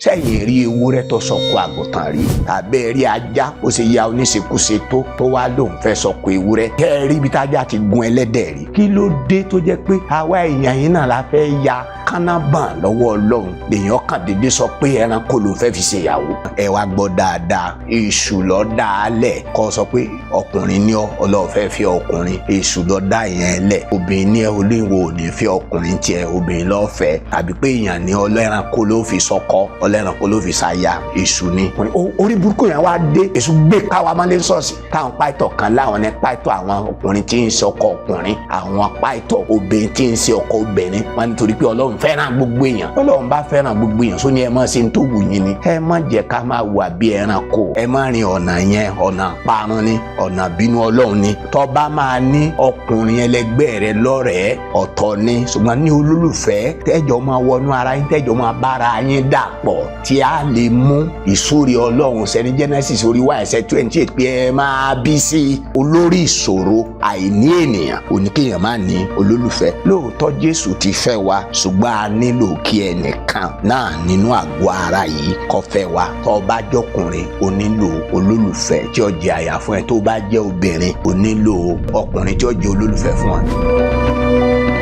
sẹ́yìn rí ewúrẹ́ tó sọkò àgùntàn rí àbẹ́ rí ajá ó ṣe ya oníṣekúṣe tó wá lóun fẹ́ sọkò ewúrẹ́ kẹ́ ẹ rí ibi tájá ti gun ẹlẹ́dẹ̀ rí. kí ló dé tó jẹ́ pé àwa èèyàn yìí náà la fẹ́ ya kánábàn lọ́wọ́ Ọlọ́run lèèyàn kàn déédéé sọ pé ẹranko ló fẹ́ fi ṣèyàwó. ẹ wá gbọ́ dáadáa èṣù ló dá a lẹ̀ kó sọ pé ọkùnrin ní Ọlọ́run fẹ́ fi ọkùnrin èṣù ló dá yẹn lẹ̀ obìnrin ní olóyìnbó ò ní fi ọkùnrin tiẹ̀ obìnrin ló fẹ́ àbí pé èèyàn ní ọlẹ́ranko ló fi sọkọ ọlẹ́ranko ló fi ṣaya èṣù ni. orí burúkú yẹn wá dé èṣù gbé káwa mọ́lé ṣọ́ọ̀ṣì táwọn páìtọ̀ kan láwọn ní páìtọ̀ àwọn ọkùnrin tí ń ṣe ọkọ ọkùnrin àwọn páìtọ̀ obìnrin tí ń ṣe ọkọ obìnrin wọn nítorí pé Ọlọ́run fẹ́ràn gbogbo èèyàn Ọlọ́run bá fẹ́ràn gbogbo èèyàn sóní ẹ má ṣe ń tó wù yín ni ẹ má jẹ́ ká máa wà bí ẹranko ẹ má rin ọ̀nà yẹn ọ̀nà parun ni ọ̀nà bínú Ọlọ́run ni tó bá máa ní ọkùnrin ẹlẹgbẹ́ rẹ lọ́rẹ̀ẹ́ ọ̀tọ̀ ni ṣùgbọ́n ní olólùfẹ́ tẹ́jọ́ máa wọnú ara yín tẹ́jọ́ máa bára yín dàpọ̀ tí a lè mú ìsúre Ọlọ́run sẹ́ni Genesis orí wa ẹsẹ̀ 28 pé ẹ máa bí sí olórí ìṣòro àìní ènìyàn oníkéèyàn máa ní olólùfẹ́ lóòótọ́ Jésù ti fẹ́ wa ṣùgbọ́n a nílò kí ẹnìkan náà nínú àgọ́ ara yìí kó fẹ́ wa tó bá jọkùnrin o nílò olólùfẹ́ tí ó jẹ́ aya fún ẹ tó bá jẹ́ obìnrin o nílò ọkùnrin tí ó jẹ́ olólùfẹ́ fún ẹ.